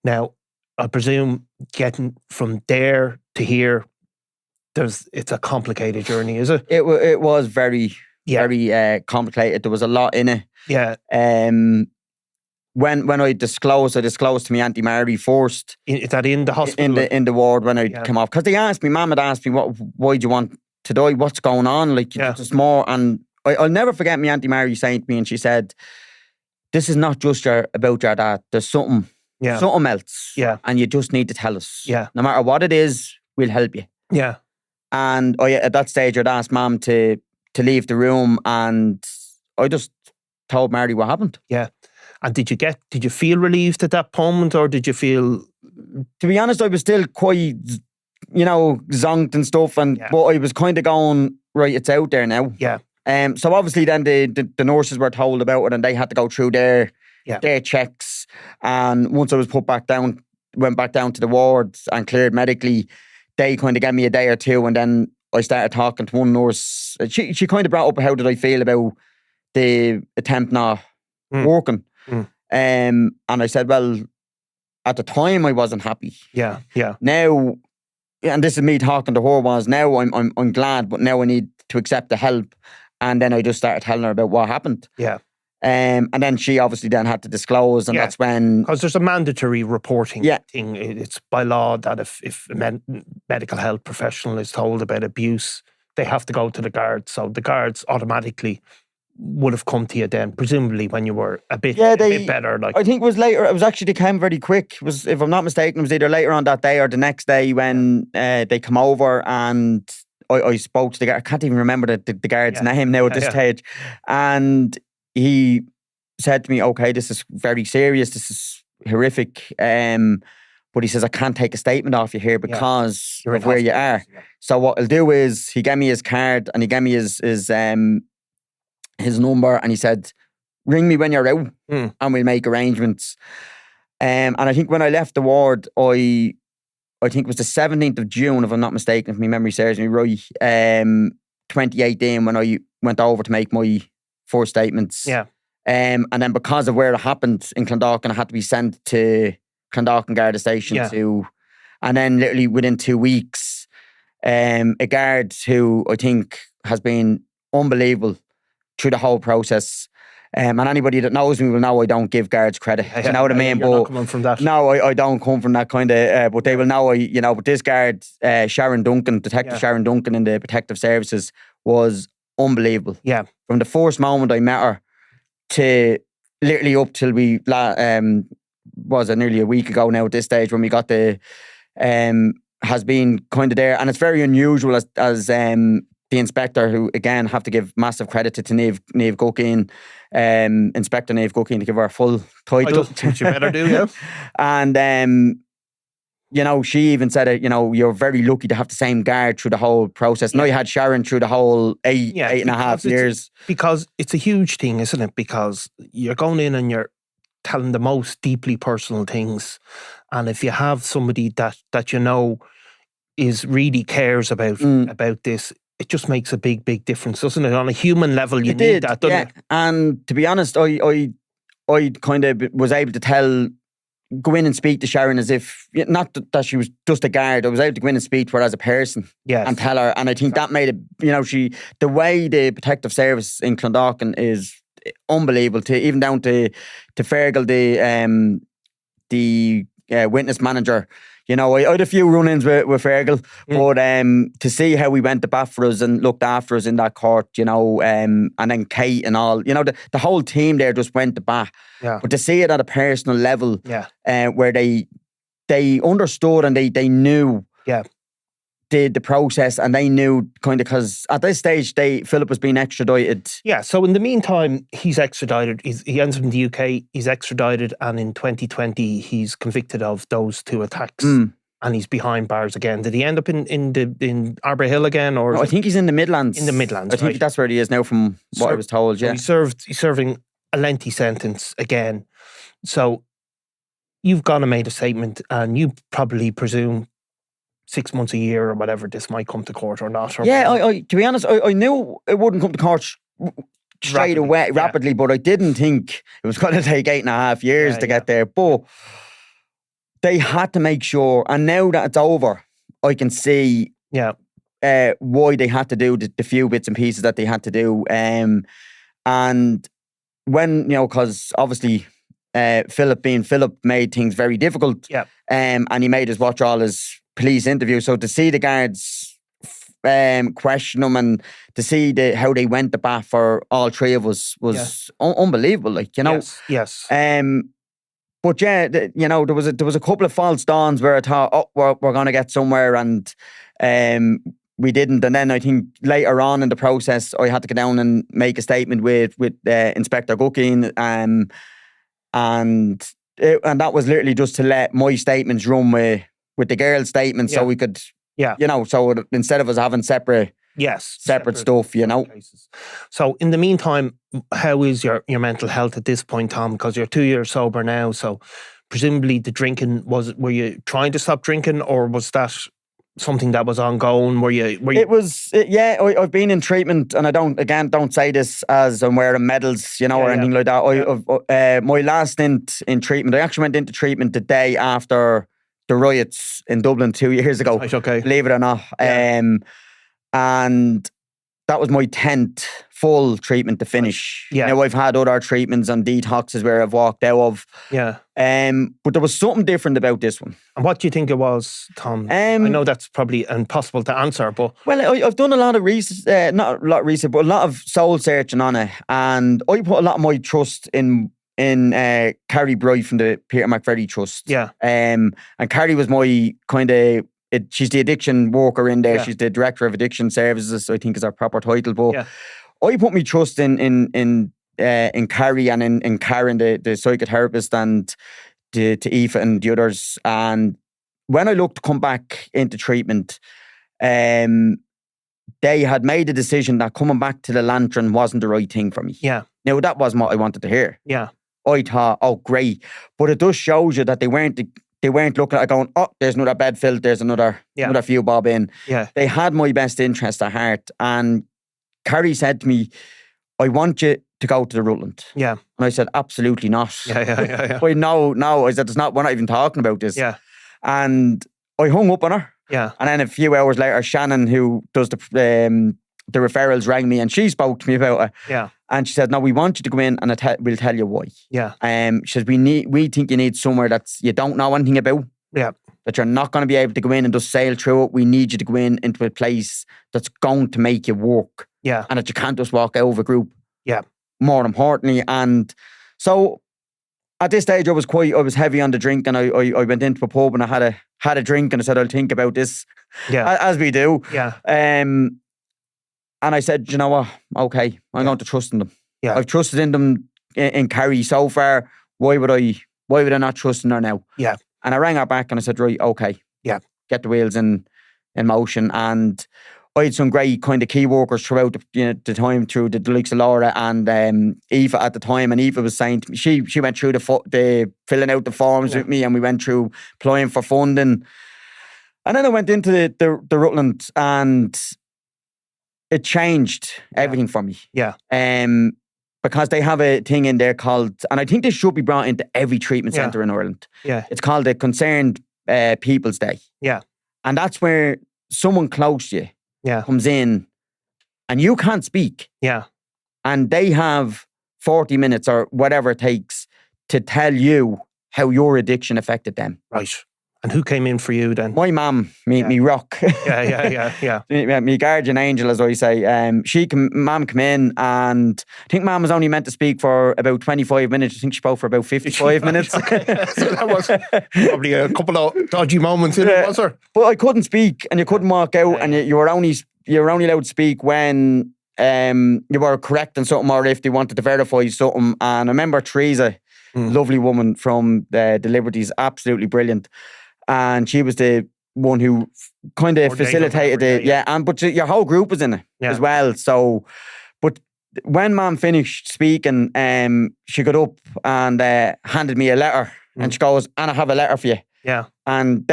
Now, I presume getting from there to here, it's a complicated journey, is it? It was very, very complicated. There was a lot in it. Yeah. When I disclosed to me Auntie Mary first. Is that in the hospital? In the ward when I came off. Because they asked me, Mum had asked me, why do you want to die? What's going on? Like, just more. And I'll never forget me Auntie Mary saying to me, and she said, this is not just about your dad. There's something else. Yeah. And you just need to tell us. Yeah. No matter what it is, we'll help you. Yeah. And at that stage, I'd asked Mum to leave the room, and I just told Mary what happened. Yeah. And did you feel relieved at that moment, or did you feel... To be honest, I was still quite, zonked and stuff, but I was kind of going, right, it's out there now. Yeah. So obviously then the nurses were told about it, and they had to go through their checks. And once I was went back down to the wards and cleared medically, they kind of gave me a day or two, and then I started talking to one nurse. She kind of brought up how did I feel about the attempt not working. And I said, well, at the time I wasn't happy. Yeah, yeah. Now, and this is me talking to her, was now I'm glad, but now I need to accept the help. And then I just started telling her about what happened. Yeah. And then she obviously then had to disclose, and that's when... Because there's a mandatory reporting thing. It's by law that if a medical health professional is told about abuse, they have to go to the guards. So the guards automatically would have come to you then, presumably when you were a bit better. Like, I think it was later. It was actually, they came very quick. It was, if I'm not mistaken, it was either later on that day or the next day when they come over, and I spoke to the guard. I can't even remember the guard's name now at this stage. And he said to me, okay, this is very serious. This is horrific. But he says, I can't take a statement off you here because of where you are. Yeah. So what I'll do is, he gave me his card, and he gave me his number, and he said, ring me when you're out and we'll make arrangements. And I think when I left the ward, I think it was the 17th of June, if I'm not mistaken, if my memory serves me right, 2018, when I went over to make my first statements. Yeah. And then because of where it happened in Clondalkin, I had to be sent to Clondalkin Garda station and then literally within 2 weeks, a guard who I think has been unbelievable through the whole process. And anybody that knows me will know I don't give guards credit. You know what I mean? You're not coming from that. No, I don't come from that kind of... but they will know, but this guard, Sharon Duncan, Detective Sharon Duncan in the Protective Services, was unbelievable. Yeah. From the first moment I met her to literally up till we... was it nearly a week ago now at this stage when we got the... has been kind of there. And it's very unusual as the inspector, who again have to give massive credit to Niamh Guckin, Inspector Niamh Guckin, to give her a full title. Which you better do, yeah. And she even said it, you're very lucky to have the same guard through the whole process. Yeah. Now you had Sharon through the whole eight and a half years. Because it's a huge thing, isn't it? Because you're going in and you're telling the most deeply personal things. And if you have somebody that is really cares about this, it just makes a big, big difference, doesn't it? On a human level, you need that, doesn't it? And to be honest, I kind of was able to go in and speak to Sharon as if, not that she was just a guard, I was able to go in and speak to her as a person and tell her. And I think that made it, the way the Protective Service in Clondalkin is unbelievable, even down to Fergal, the witness manager. I had a few run-ins with Fergal, but to see how he went to bat for us and looked after us in that court, and then Kate and all, the whole team there just went to bat. Yeah. But to see it at a personal level, where they understood and they knew the process, and they knew kind of, because at this stage Philip was being extradited. Yeah, so in the meantime, he's extradited. He ends up in the UK, he's extradited, and in 2020 he's convicted of those 2 attacks. And he's behind bars again. Did he end up in Arbor Hill again? Or no, I think he's in the Midlands. In the Midlands, I think that's where he is now, from what I was told, yeah. So he's serving a lengthy sentence again. So you've gone and made a statement, and you probably presume 6 months, a year, or whatever, this might come to court or not. Or I to be honest, I knew it wouldn't come to court straight away, rapidly, but I didn't think it was going to take 8.5 years to get there. But they had to make sure, and now that it's over, I can see why they had to do the few bits and pieces that they had to do. And when, because obviously Philip being Philip made things very difficult. And he made us watch all his police interviews. So to see the guards question him and to see how they went to bat for all three of us was unbelievable. Yes. But there was a couple of false dawns where I thought, we're going to get somewhere, and we didn't. And then I think later on in the process, I had to go down and make a statement with Inspector Guckin, and that was literally just to let my statements run with the girl's statements, so we could, so instead of us having separate stuff, cases. So in the meantime, how is your mental health at this point, Tom? Because you're 2 years sober now, so presumably the drinking, were you trying to stop drinking, or was that something that was ongoing? Were you? It was, I've been in treatment, and I don't say this as I'm wearing medals, or anything like that. My last stint in treatment, I actually went into treatment the day after the riots in Dublin 2 years ago. Right, okay. Believe it or not. And that was my 10th full treatment to finish. Now I've had other treatments and detoxes where I've walked out of. But there was something different about this one. And what do you think it was, Tom? I know that's probably impossible to answer, but... Well, I've done a lot of research, not a lot of research, but a lot of soul searching on it. And I put a lot of my trust in Carrie Bright from the Peter McVerry Trust. And Carrie was my kind of... she's the addiction worker in there. She's the director of addiction services, I think is her proper title. But I put my trust in Carrie and in Karen, the psychotherapist, and to Aoife and the others. And when I looked to come back into treatment, they had made a decision that coming back to the Lantern wasn't the right thing for me. Now, that wasn't what I wanted to hear. I thought, oh, great. But it does show you that they weren't looking at going, oh, there's another bed filled, there's another few bob in. They had my best interest at heart. And Carrie said to me, I want you to go to the Rutland. And I said, absolutely not. Why, no. I said, we're not even talking about this. And I hung up on her. And then a few hours later, Shannon, who does the referrals, rang me, and she spoke to me about it. And she said, no, we want you to go in, and we'll tell you why. She says, we think you need somewhere that you don't know anything about. That you're not going to be able to go in and just sail through it. We need you to go into a place that's going to make you work. And that you can't just walk out of a group. More importantly. And so at this stage, I was heavy on the drink, and I went into a pub and I had a drink, and I said, I'll think about this. As we do. And I said, you know what? Okay, I'm going to trust in them. I've trusted in them in Carrie so far. Why would I not trust in her now? And I rang her back and I said, right, okay. Get the wheels in motion. And I had some great kind of key workers throughout the time, through the likes of Laura and Aoife at the time. And Aoife was saying to me, she went through the filling out the forms with me, and we went through applying for funding. And then I went into the Rutland, and it changed everything for me. Because they have a thing in there called, and I think this should be brought into every treatment centre in Ireland. It's called the Concerned People's Day. And that's where someone close to you comes in, and you can't speak. And they have 40 minutes or whatever it takes to tell you how your addiction affected them. Right. And who came in for you then? My mum, me rock. Me guardian angel, as I say. Mum came in, and I think Mum was only meant to speak for about 25 minutes. I think she spoke for about 55 minutes. So that was probably a couple of dodgy moments in it, was there? But I couldn't speak, and you couldn't walk out, and you were only allowed to speak when you were correcting something, or if they wanted to verify something. And I remember Teresa, lovely woman from the Liberties, absolutely brilliant. And she was the one who kind of facilitated it. But your whole group was in it as well. So, but when Mum finished speaking, she got up and handed me a letter, and she goes, "And I have a letter for you." And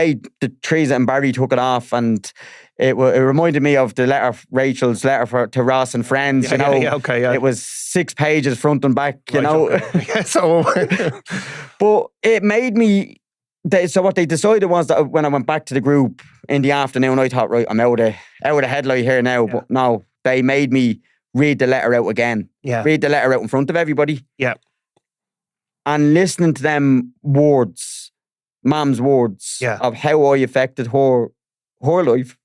Teresa and Barry took it off, and it reminded me of the letter, Rachel's letter to Ross and friends. It was 6 pages front and back. So, but it made me So what they decided was that when I went back to the group in the afternoon, I thought, right, I'm out of headlight here now. Yeah. But no, they made me read the letter out again. Yeah. Read the letter out in front of everybody. Yeah. And listening to them words, Mom's words of how I affected her life.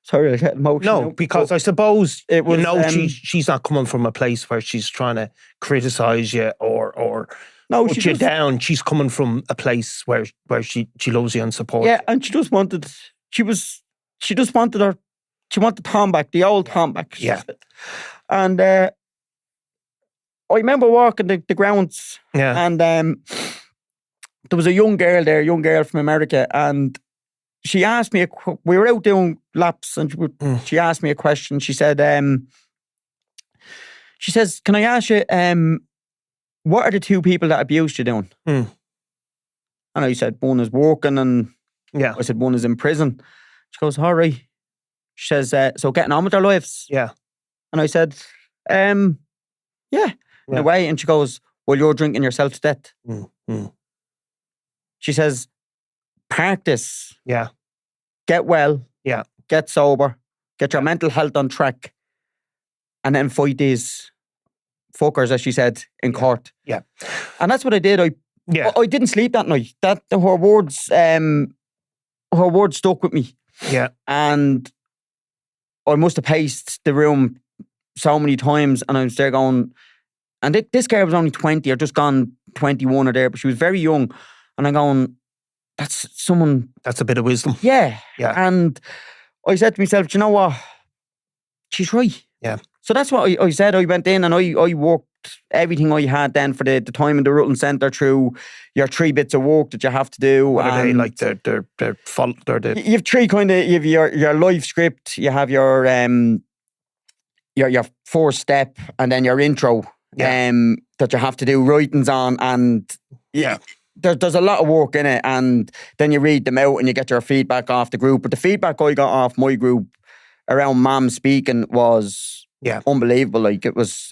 Sorry, I get emotional. No, because I suppose it was, she's not coming from a place where she's trying to criticize you or put you down. She's coming from a place where she loves you and supports you. Yeah, and she wanted Tom back, the old Tom back. Yeah. And I remember walking the grounds. Yeah. And there was a young girl from America, and she asked me, we were out doing laps, and she asked me a question. She said, can I ask you, what are the two people that abused you doing? And I said, one is working, and I said, one is in prison. She goes, all right. She says, so getting on with their lives? Yeah. And I said, in a way. And she goes, well, you're drinking yourself to death. She says, practice. Yeah. Get well. Yeah. Get sober. Get your mental health on track. And then fight these fuckers, as she said, in court. Yeah. And that's what I did. I didn't sleep that night. Her words stuck with me. Yeah. And I must have paced the room so many times, and I was there going, and this girl was only 20 or just gone 21 or there, but she was very young. And I'm going, that's a bit of wisdom. Yeah. Yeah. And I said to myself, do you know what? She's right. Yeah. So that's what I said. I went in and I worked everything I had then for the time in the Rutland Centre through your 3 bits of work that you have to do. What are they like? They're you have 3 kind of. You have your life script. You have your 4th step, and then your intro. That you have to do writings on, and there's a lot of work in it. And then you read them out and you get your feedback off the group. But the feedback I got off my group around Mom speaking was unbelievable. Like it was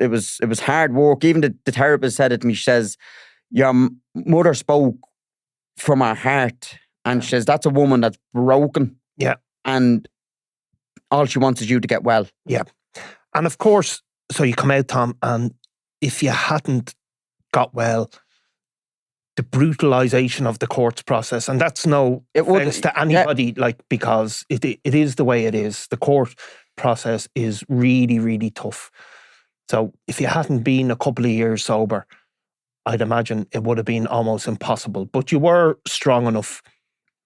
hard work. Even the therapist said it to me. She says, your mother spoke from her heart, and she says that's a woman that's broken. Yeah. And all she wants is you to get well. Yeah. And of course, so you come out, Tom, and if you hadn't got well, the brutalisation of the courts process, and that's no offence to anybody, because it is the way it is. The court process is really, really tough. So if you hadn't been a couple of years sober, I'd imagine it would have been almost impossible. But you were strong enough.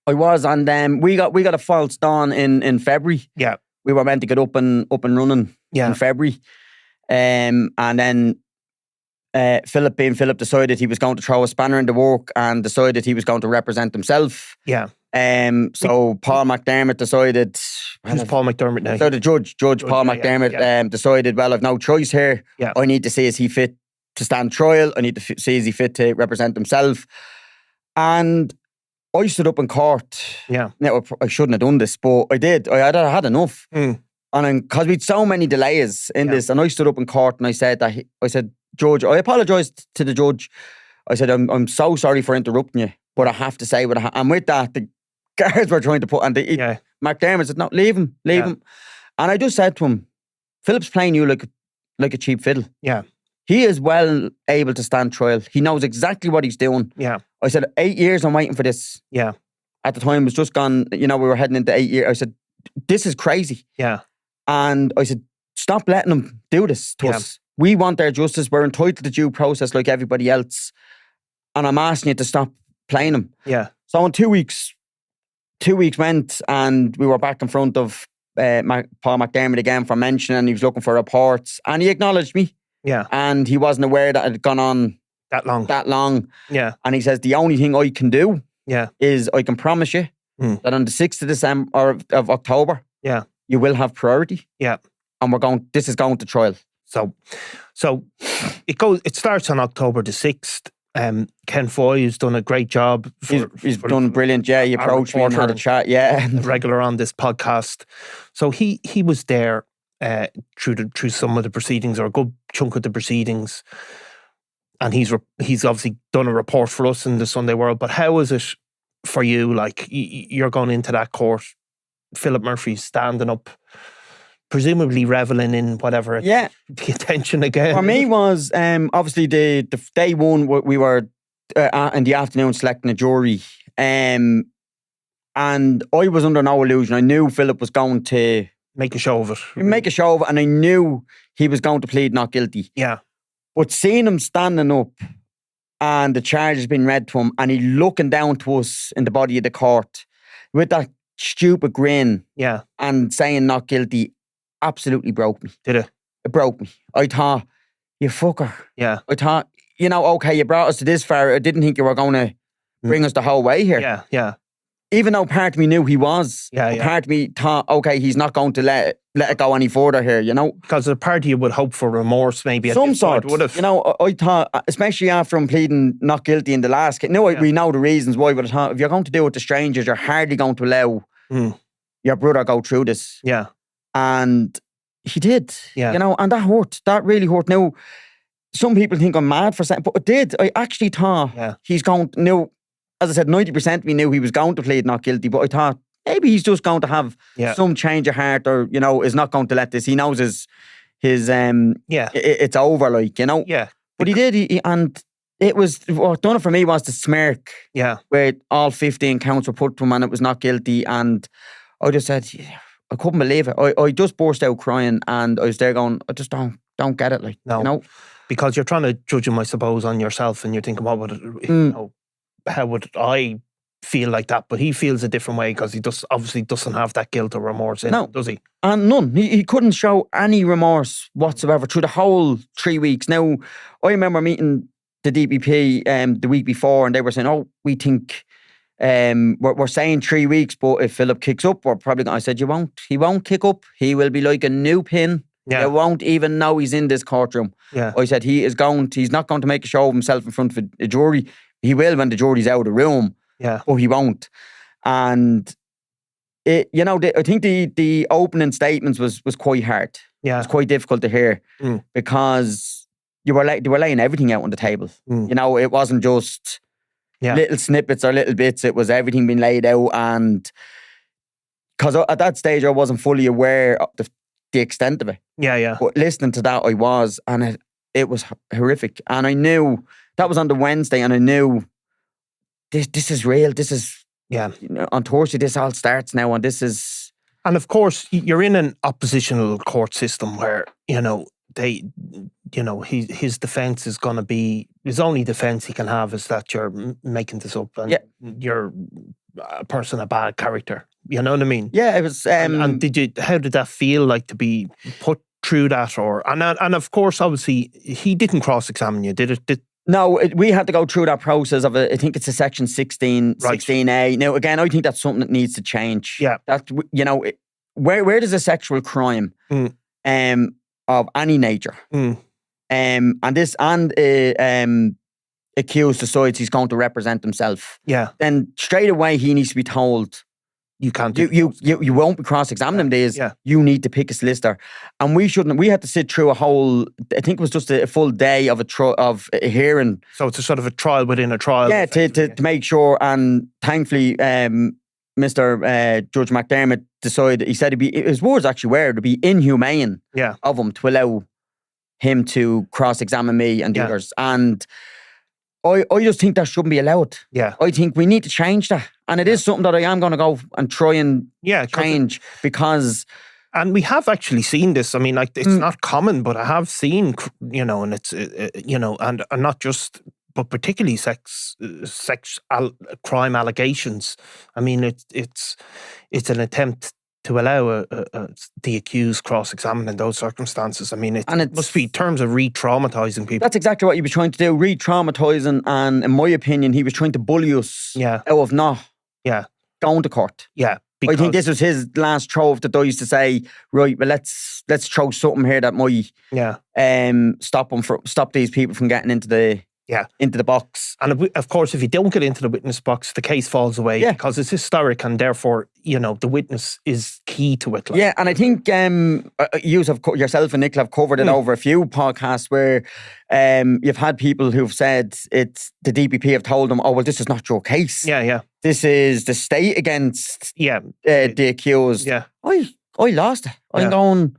I was, and we got a false dawn in February. Yeah, we were meant to get up and running in February, and then Philip decided he was going to throw a spanner in the work and decided he was going to represent himself. Yeah. So Paul McDermott decided. Who's Paul McDermott now? So the judge Paul McDermott decided, well, I've no choice here. Yeah. I need to see is he fit to stand trial. I need to see is he fit to represent himself. And I stood up in court. Yeah. Now, I shouldn't have done this, but I did. I had enough. And because we'd so many delays in this, and I stood up in court and I said, Judge, I apologised to the judge. I said, I'm so sorry for interrupting you, but I have to say what and with that, the guards were trying to put, and McDermott said, no, leave him. And I just said to him, Philip's playing you like a cheap fiddle. Yeah. He is well able to stand trial. He knows exactly what he's doing. Yeah. I said, 8 years I'm waiting for this. Yeah. At the time, it was just gone, we were heading into 8 years. I said, this is crazy. Yeah. And I said, stop letting him do this to us. We want our justice. We're entitled to due process like everybody else. And I'm asking you to stop playing him. Yeah. So in 2 weeks went, and we were back in front of Paul McDermott again for mention, and he was looking for reports, and he acknowledged me. Yeah. And he wasn't aware that it had gone on that long. Yeah. And he says, the only thing I can do is I can promise you that on the 6th of December or of October, you will have priority. Yeah. And this is going to trial. So it starts on October the 6th. Ken Foy has done a great job. He's done brilliant. Yeah, he approached me and had a chat. Yeah, regular on this podcast. So he was there through some of the proceedings, or a good chunk of the proceedings, and he's obviously done a report for us in the Sunday World. But how was it for you? Like you're going into that court, Philip Murphy's standing up, presumably reveling in whatever the attention again. For me was obviously the day one we were in the afternoon selecting a jury, and I was under no illusion. I knew Philip was going to make a show of it. And I knew he was going to plead not guilty. Yeah. But seeing him standing up and the charge has been read to him and he looking down to us in the body of the court with that stupid grin and saying not guilty absolutely broke me. Did it? It broke me. I thought, you fucker. Yeah. I thought, okay, you brought us to this far. I didn't think you were going to bring us the whole way here. Yeah, yeah. Even though part of me knew he was. Yeah. Part of me thought, okay, he's not going to let it go any further here, Because a part of you would hope for remorse maybe at some this sort. point, would have. I thought, especially after him pleading not guilty in the last case. We know the reasons why, but I thought, if you're going to do it to strangers, you're hardly going to allow your brother go through this. Yeah. And he did. Yeah. And that hurt. That really hurt. Now, some people think I'm mad for saying, but it did. I actually thought he's going to, as I said, 90% of me knew he was going to plead not guilty, but I thought maybe he's just going to have some change of heart or, is not going to let this. He knows his it's over, Yeah. But he did, and it was, what done it for me was the smirk. Yeah. Where all 15 counts were put to him and it was not guilty, and I just said, I couldn't believe it. I just burst out crying and I was there going, I just don't get it, No. Because you're trying to judge him, I suppose, on yourself and you're thinking, what would how would I feel like that? But he feels a different way because he obviously doesn't have that guilt or remorse in him, does he? And none. He couldn't show any remorse whatsoever through the whole 3 weeks. Now, I remember meeting the DPP the week before and they were saying, we think we're saying 3 weeks, but if Philip kicks up, we're probably going. I said, he won't kick up. He will be like a new pin. Yeah. You won't even know he's in this courtroom. Yeah. I said, he's not going to make a show of himself in front of a jury. He will when the jury's out of the room, but he won't. And I think the opening statements was quite hard. Yeah, it was quite difficult to hear because they were laying everything out on the table. It wasn't just little snippets or little bits. It was everything being laid out, and because at that stage I wasn't fully aware of the extent of it. Yeah. But listening to that, I was, and it was horrific. And I knew that was on the Wednesday, and I knew this is real. This is on Thursday. This all starts now, and this is. And of course, you're in an oppositional court system where his defense is going to be his only defense he can have is that you're making this up and you're a person of bad character. You know what I mean? Yeah, it was. And how did that feel like to be put through that? And of course, obviously, he didn't cross-examine you, did it? No, we had to go through that process of I think it's a section 16A. Now, again, I think that's something that needs to change. Yeah. That, where does a sexual crime of any nature and accused decides he's going to represent himself, then straight away he needs to be told, you can't. You won't be cross-examining him. You need to pick a solicitor, and we shouldn't. We had to sit through a whole. I think it was just a full day of a hearing. So it's a sort of a trial within a trial. Yeah, to make sure. And thankfully, Mr. Judge McDermott decided. He said his words actually were to be inhumane of him to allow him to cross-examine me and the others. And I just think that shouldn't be allowed. Yeah. I think we need to change that. And it is something that I am going to go and try and change because... And we have actually seen this. I mean, it's not common, but I have seen, and it's, and not just, but particularly sex crime allegations. I mean, it's an attempt to allow the accused cross-examine in those circumstances. I mean, it must be terms of re-traumatising people. That's exactly what he was trying to do, re-traumatising. And in my opinion, he was trying to bully us out of not going to court. Yeah. I think this was his last throw of the dice to say, right, well, let's throw something here that might stop these people from getting into the into the box. And of course, if you don't get into the witness box, the case falls away because it's historic, and therefore, the witness is key to it. Yeah, and I think yourself and Nicola have covered it over a few podcasts where you've had people who've said it's the DPP have told them, oh, well, this is not your case. Yeah. This is the state against the accused. Yeah. I lost it. I'm going,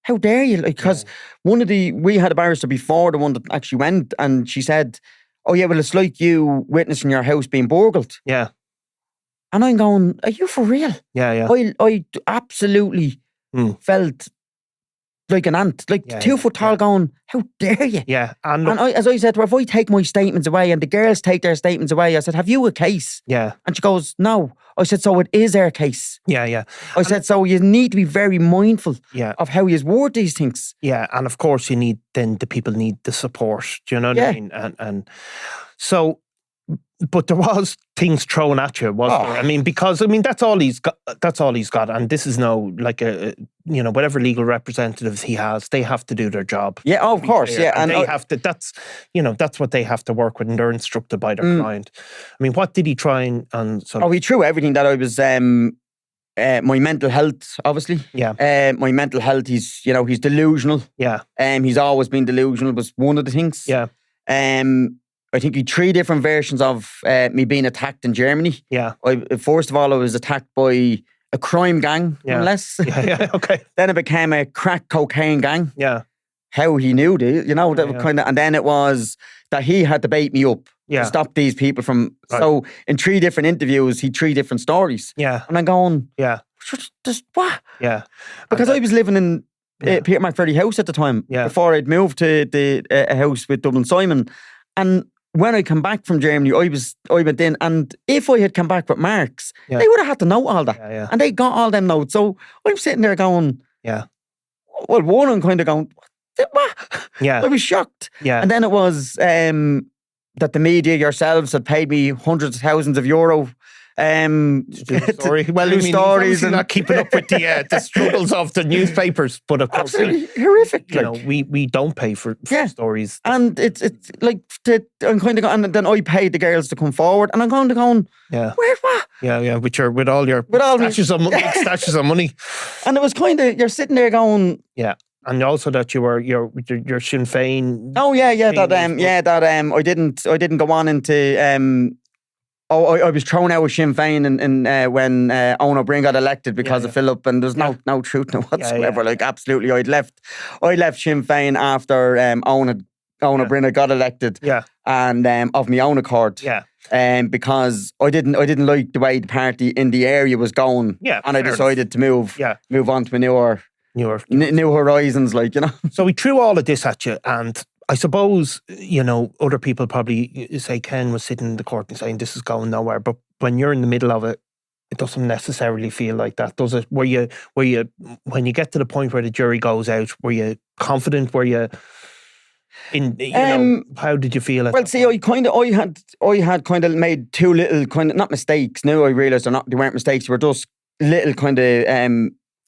how dare you? Because we had a barrister before, the one that actually went, and she said, oh yeah, well, it's like you witnessing your house being burgled. Yeah. And I'm going, are you for real? Yeah. I absolutely felt like an ant, 2 foot tall, going, how dare you? Yeah. And as I said to her, if I take my statements away and the girls take their statements away, I said, have you a case? Yeah. And she goes, no. I said, so it is our case. Yeah. I said, so you need to be very mindful of how you word these things. Yeah, and of course the people need the support. Do you know what I mean? And so, but there was things thrown at you, wasn't there? I mean, because that's all he's got. That's all he's got, and this is whatever legal representatives he has, they have to do their job. Yeah, of course. Yeah, and they have to. That's what they have to work with, and they're instructed by their client. I mean, what did he try and sort of? He threw everything that I was. My mental health, obviously. Yeah. My mental health. He's delusional. Yeah. He's always been delusional. Was one of the things. Yeah. I think he 3 different versions of me being attacked in Germany. Yeah. First of all, I was attacked by a crime gang, more or less. Yeah, okay. Then it became a crack cocaine gang. Yeah. How he knew this, kind of, and then it was that he had to bait me up to stop these people from. Right. So in 3 different interviews, he 3 different stories. Yeah. And I'm going, just what? Yeah. Because I was living in Peter McVerdy house at the time before I'd moved to a house with Dublin Simon, and when I come back from Germany, I went in, and if I had come back with marks, they would have had to know all that. Yeah. And they got all them notes. So I'm sitting there going, well, one, I'm kind of going, what? Yeah. I was shocked. Yeah. And then it was that the media yourselves had paid me hundreds of thousands of euro. Story. Well, stories and not keeping up with the struggles of the newspapers, but of course, absolutely horrific. We don't pay for stories, and it's like I'm kind of going, and then I paid the girls to come forward, and I'm kind of going, where what? Yeah, with all stashes of money, and it was kind of you're sitting there going, and also that you're Sinn Féin. Oh yeah, I didn't go on into I was thrown out of Sinn Féin when Owen O'Brien got elected because of Philip, and there's no truth in it whatsoever. Like absolutely, I left Sinn Féin after Owen O'Brien got elected. Yeah, and of my own accord. Yeah, because I didn't like the way the party in the area was going. Yeah, and I decided to move on to a new horizons. So we threw all of this at you, and I suppose, other people probably say Ken was sitting in the court and saying this is going nowhere. But when you're in the middle of it, it doesn't necessarily feel like that, does it? When you get to the point where the jury goes out, were you confident? Were you how did you feel? Well, see, I had kind of made 2 little kind of not mistakes. Now I realise they weren't mistakes. They were just little kind of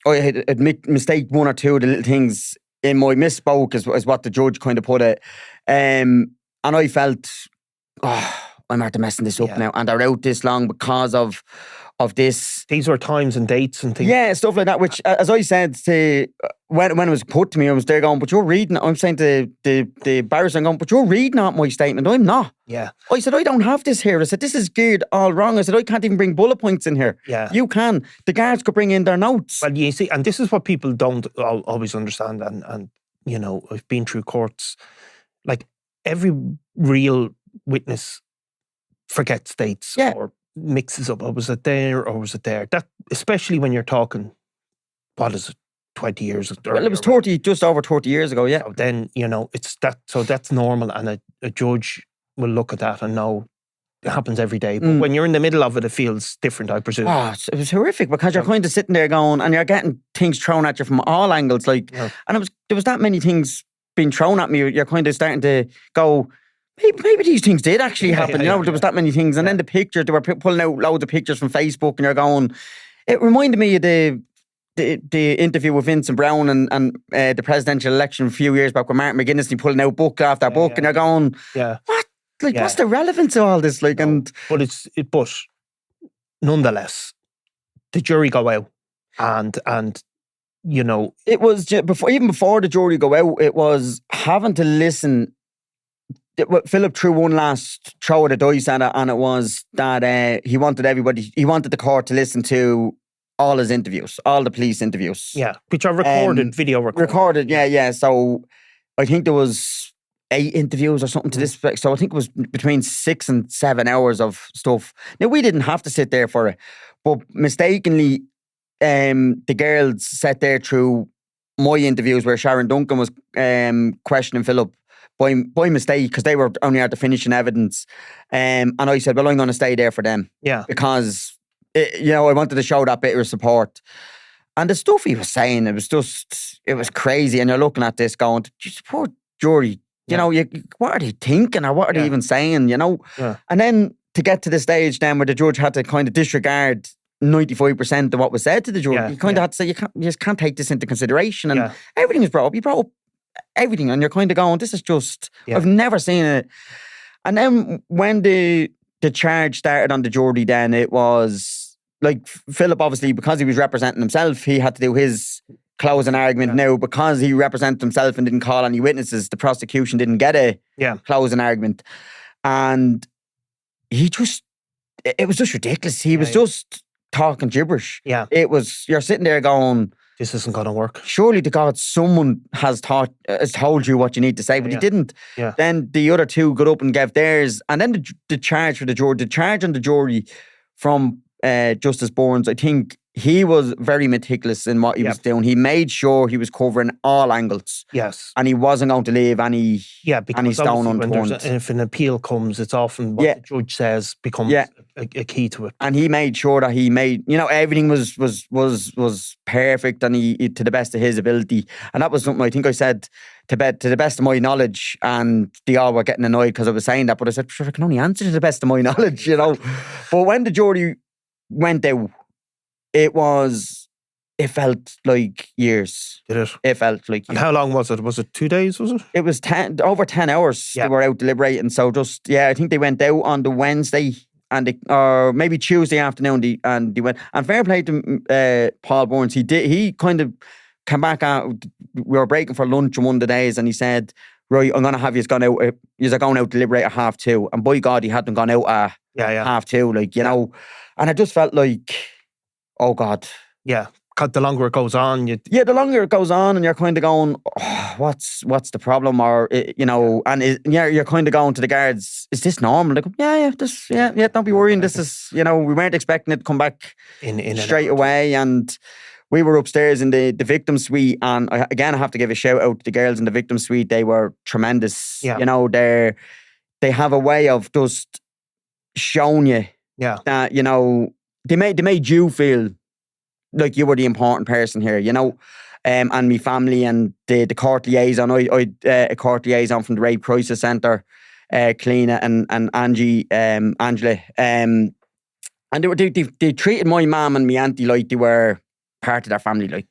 I had mistake 1 or 2 of the little things. In my misspoke is what the judge kind of put it. And I felt, I'm after messing this up now. And they're out this long because of this. These were times and dates and things. Yeah, stuff like that, which, as I said, when it was put to me, I was there going, but you're reading, I'm saying to the barrister, I'm going, but you're reading out my statement. I'm not. Yeah. I said, I don't have this here. I said, this is geared all wrong. I said, I can't even bring bullet points in here. Yeah. You can. The guards could bring in their notes. Well, you see, and this is what people don't always understand. And I've been through courts. Like, every real witness forgets dates or mixes up. Was it there or was it there? That, especially when you're talking, what is it, 20 years ago? Well, it was just over 30 years ago, yeah. So then, it's that, so that's normal, and a judge will look at that and know it happens every day. But when you're in the middle of it, it feels different, I presume. It was horrific because you're kind of sitting there going, and you're getting things thrown at you from all angles. And there was that many things being thrown at me. You're kind of starting to go, maybe these things did actually happen. There was that many things. And then the pictures, they were pulling out loads of pictures from Facebook, and you're going, it reminded me of the interview with Vincent Brown and the presidential election a few years back with Martin McGuinness, and he pulling out book after book, and you're going, what? like, what's the relevance of all this? Like, but nonetheless, the jury go out, and you know, it was even before the jury go out, it was having to listen. Philip threw one last throw of the dice at it, and it was that he wanted the court to listen to all his interviews, all the police interviews. Yeah, which are recorded, video recorded. Recorded, yeah. So I think there was 8 interviews or something to this effect. So I think it was between 6 and 7 hours of stuff. Now, we didn't have to sit there for it, but mistakenly, the girls sat there through my interviews where Sharon Duncan was questioning Philip by mistake, because they were only at the finishing evidence. And I said, well, I'm going to stay there for them. Yeah. Because, I wanted to show that bit of support. And the stuff he was saying, it was crazy. And you're looking at this going, poor jury, you know, what are they thinking, or what are they even saying, you know? Yeah. And then to get to the stage then where the judge had to kind of disregard 95% of what was said to the jury, you kind of had to say, you just can't take this into consideration. And everything was brought up. You brought up everything, and you're kind of going, this is just, I've never seen it. And then when the charge started on the jury, then it was like Philip, obviously, because he was representing himself, he had to do his closing argument. Now, because he represented himself and didn't call any witnesses, the prosecution didn't get a closing argument. And it was just ridiculous. He was just talking gibberish. Yeah. It was, you're sitting there going, this isn't going to work. Surely to God, someone has told you what you need to say, but he didn't. Yeah. Then the other two got up and gave theirs. And then the charge for the jury, the charge on the jury from Justice Burns, I think he was very meticulous in what he was doing. He made sure he was covering all angles. Yes. And he wasn't going to leave any stone unturned. If an appeal comes, it's often what the judge says becomes a key to it. And he made sure that he made, everything was perfect, and he to the best of his ability. And that was something I think I said to the best of my knowledge, and they all were getting annoyed because I was saying that, but I said, sure, I can only answer to the best of my knowledge, But when the jury went out, it felt like years. Did it? It felt like years. And how long was it? Was it 2 days, was it? It was over 10 hours they were out deliberating. So I think they went out on the Wednesday, or maybe Tuesday afternoon, and they went. And fair play to Paul Burns. He kind of came back out. We were breaking for lunch on one of the days, and he said, right, I'm going to have you going out deliberate at 2:30. And by God, he hadn't gone out at 2:30, And I just felt like, oh God. Yeah. The longer it goes on, the longer it goes on, and you're kind of going, oh, what's the problem? Or and you're kind of going to the guards, is this normal? They go, don't be worrying. This is, we weren't expecting it to come back in straight away. And we were upstairs in the victim suite, and I have to give a shout out to the girls in the victim suite. They were tremendous. Yeah. They have a way of just showing you that they made you feel like you were the important person here, and my family and the court liaison. I a court liaison from the Rape Crisis Centre, Cleena and Angie, Angela, and they treated my mum and my auntie like they were part of their family,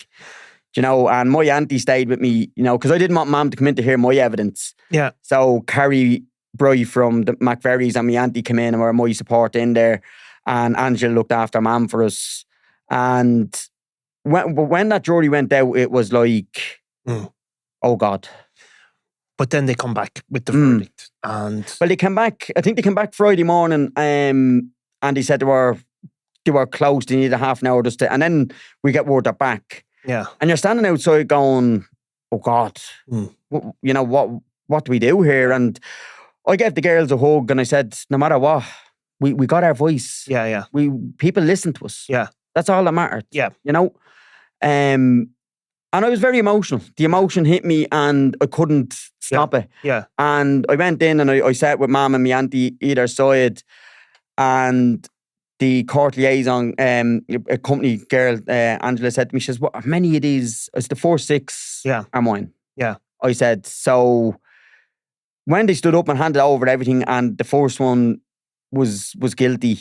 and my auntie stayed with me, because I didn't want mum to come in to hear my evidence. Yeah. So Carrie Bry from the McVerrys and my auntie came in and were my support in there, and Angela looked after mum for us. And when that jury went out, it was like, oh God. But then they come back with the verdict. And they came back, I think they came back Friday morning, and they said they were closed, they needed a half an hour and then we get word they're back. Yeah. And you're standing outside going, oh God, what do we do here? And I gave the girls a hug and I said, no matter what, we got our voice. Yeah. People listen to us. Yeah. That's all that mattered. Yeah. And I was very emotional. The emotion hit me and I couldn't stop it. Yeah. And I went in and I sat with mum and my auntie either side, and the court liaison, a company girl, Angela, said to me, she says, what, many of these, it's the 4-6 are mine. Yeah. I said, so when they stood up and handed over everything, and the first one was guilty,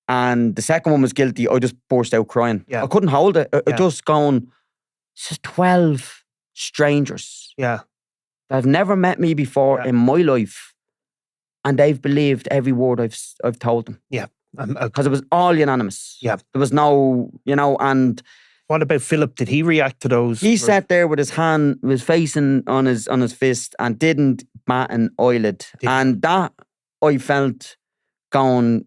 and the second one was guilty, I just burst out crying. Yeah. I couldn't hold it. I just going, it's just 12 strangers. Yeah. That have never met me before in my life. and they've believed every word I've told them. Yeah. Because it was all unanimous. Yeah. There was no, and... What about Philip? Did he react to those? He sat there with his hand, was facing on his fist and didn't bat an eyelid. And that, I felt going,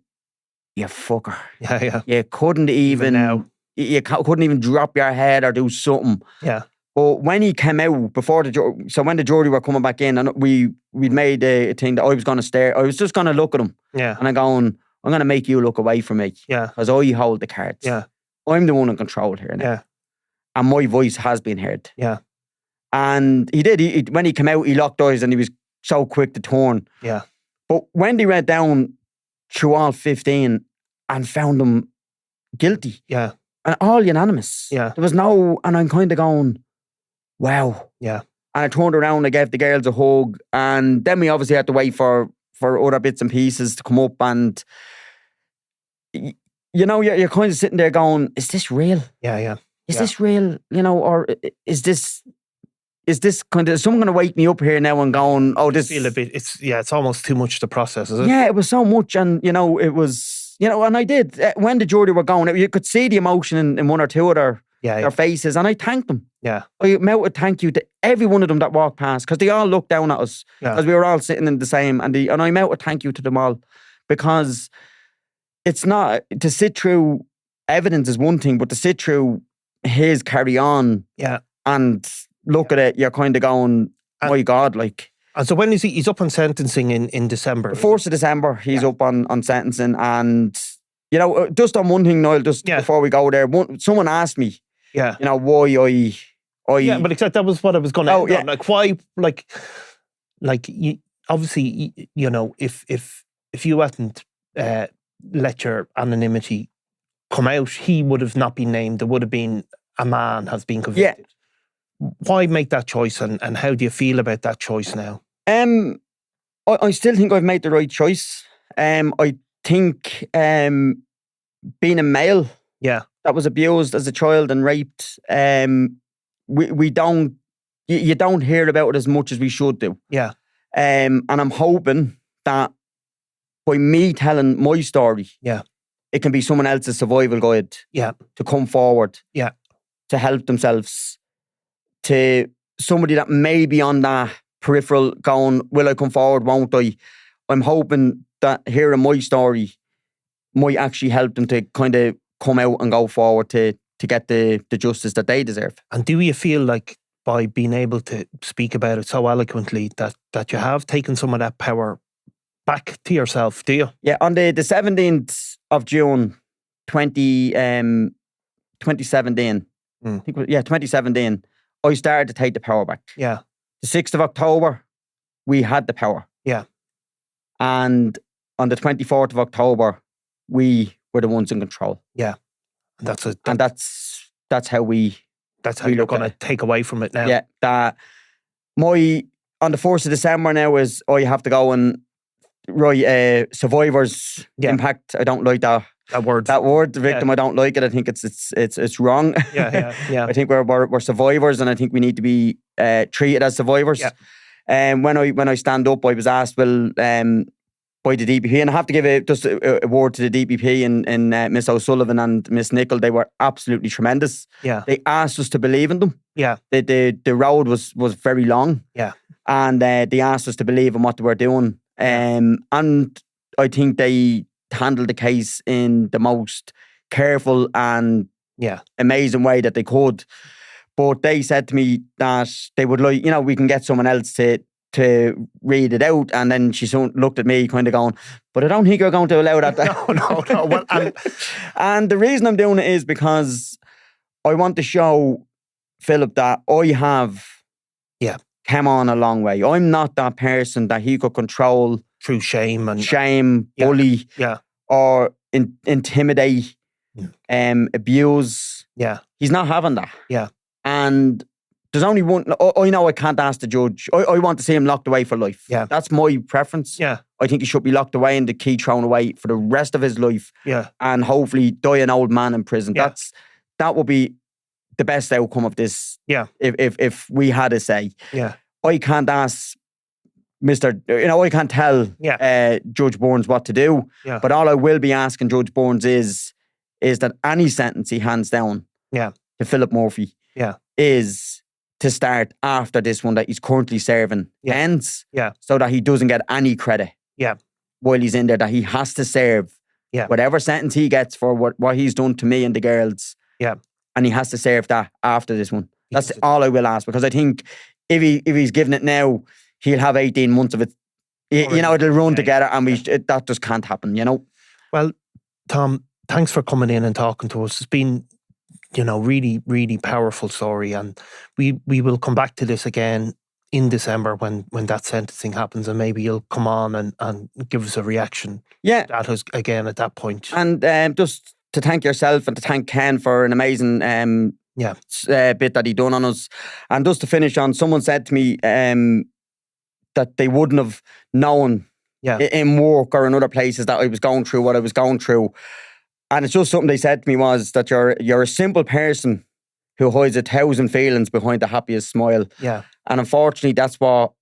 you fucker. Yeah. You couldn't even you couldn't even drop your head or do something. Yeah. But when he came out before so when the jury were coming back in, and we'd made a thing that I was going to stare. I was just going to look at him. Yeah. And I'm going to make you look away from me. Yeah. Because I hold the cards. Yeah. I'm the one in control here now. Yeah. And my voice has been heard. Yeah. And he did. When he came out, he locked eyes and he was so quick to turn. Yeah. But when they went down through all 15 and found him guilty. Yeah. And all unanimous. Yeah. There was no... And I'm kind of going, wow. Yeah. And I turned around and I gave the girls a hug. And then we obviously had to wait for other bits and pieces to come up. And... you're kind of sitting there going, is this real? Yeah. Is this real? Or is this kind of, is someone going to wake me up here now and going, oh, this... Feel a bit, it's almost too much to process, is it? Yeah, it was so much. And, it was, and I did. When the jury were going, you could see the emotion in one or two of their faces. And I thanked them. Yeah. I meant a thank you to every one of them that walked past, because they all looked down at us because we were all sitting in the same. And I meant a thank you to them all, because it's not, to sit through evidence is one thing, but to sit through his carry on and look at it, you're kind of going, my God, like. And so when is he's up on sentencing in December? 4th of December, he's up on sentencing. And, just on one thing, Niall, before we go there, someone asked me, why I... Yeah, but except that was what I was going to end on. Like, why, obviously, if you hadn't let your anonymity come out, he would have not been named. There would have been a man has been convicted. Yeah. Why make that choice, and how do you feel about that choice now? I still think I've made the right choice. I think being a male that was abused as a child and raped, we don't, you don't hear about it as much as we should do. Yeah. And I'm hoping that by me telling my story, it can be someone else's survival guide to come forward, to help themselves, to somebody that may be on that peripheral going, will I come forward, won't I? I'm hoping that hearing my story might actually help them to kind of come out and go forward to get the justice that they deserve. And do you feel like by being able to speak about it so eloquently that you have taken some of that power back to yourself, do you? Yeah, on the 17th of June 2017, I think, 2017, I started to take the power back. Yeah. The 6th of October, we had the power. Yeah. And on the 24th of October, we were the ones in control. Yeah. And that's how we... That's how you're going to take away from it now. Yeah. On the 1st of December now is, I have to go and write survivors impact. I don't like that. That word, the victim, I don't like it. I think it's wrong. Yeah. I think we're survivors, and I think we need to be treated as survivors. Yeah. When I stand up, I was asked, by the DPP, and I have to give just a word to the DPP and Miss O'Sullivan and Miss Nicholl. They were absolutely tremendous. Yeah. They asked us to believe in them. Yeah. The road was very long. Yeah. And they asked us to believe in what they were doing. And I think they handled the case in the most careful and amazing way that they could. But they said to me that they would like, we can get someone else to read it out. And then she looked at me kind of going, but I don't think you're going to allow that. No. Well, and the reason I'm doing it is because I want to show Philip that I have come on a long way. I'm not that person that he could control through shame, bully, or intimidate, abuse. Yeah. He's not having that. Yeah. And there's only one, I know I can't ask the judge. I want to see him locked away for life. Yeah. That's my preference. Yeah. I think he should be locked away and the key thrown away for the rest of his life. Yeah. And hopefully die an old man in prison. Yeah. That would be the best outcome of this. Yeah. If we had a say. Yeah. I can't ask Mr. I can't tell Judge Burns what to do. Yeah. But all I will be asking Judge Burns is that any sentence he hands down to Philip Murphy is to start after this one that he's currently serving ends, so that he doesn't get any credit while he's in there, that he has to serve whatever sentence he gets for what he's done to me and the girls. And he has to serve that after this one. That's all I will ask, because I think if he's giving it now, he'll have 18 months of it. It'll run together, and that just can't happen, Well, Tom, thanks for coming in and talking to us. It's been, really, really powerful story, and we will come back to this again in December when that sentencing happens, and maybe you'll come on and give us a reaction. Yeah. That was again at that point. And just to thank yourself and to thank Ken for an amazing bit that he done on us. And just to finish on, someone said to me that they wouldn't have known in work or in other places that I was going through what I was going through. And it's just something they said to me was that you're a simple person who hides 1,000 feelings behind the happiest smile. Yeah. And unfortunately, that's what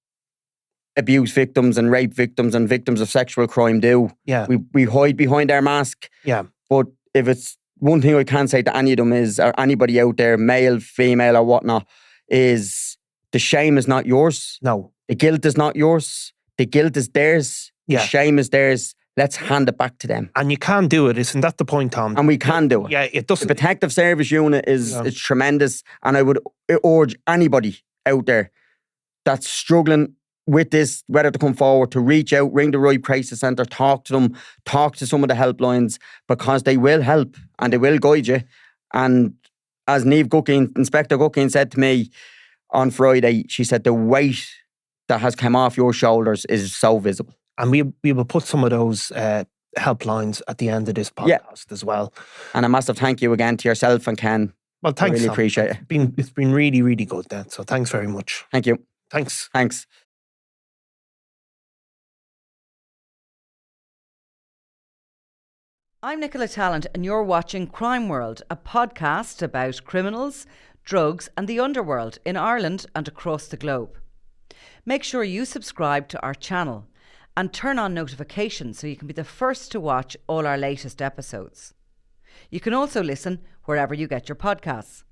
abuse victims and rape victims and victims of sexual crime do. Yeah. We hide behind our mask. Yeah. But if it's one thing I can say to any of them is, or anybody out there, male, female or whatnot, is the shame is not yours. No. The guilt is not yours. The guilt is theirs. The shame is theirs. Let's hand it back to them. And you can do it. Isn't that the point, Tom? And we can do it. Yeah, it doesn't. The Protective Service Unit is tremendous. And I would urge anybody out there that's struggling with this, whether to come forward, to reach out, ring the right crisis centre, talk to them, talk to some of the helplines, because they will help and they will guide you. And as Inspector Guckeen said to me on Friday, she said the weight that has come off your shoulders is so visible. And we will put some of those helplines at the end of this podcast as well. And a massive thank you again to yourself and Ken. Well, thanks. I really appreciate it. It's been really, really good then. So thanks very much. Thank you. Thanks. Thanks. I'm Nicola Tallant and you're watching Crime World, a podcast about criminals, drugs and the underworld in Ireland and across the globe. Make sure you subscribe to our channel and turn on notifications so you can be the first to watch all our latest episodes. You can also listen wherever you get your podcasts.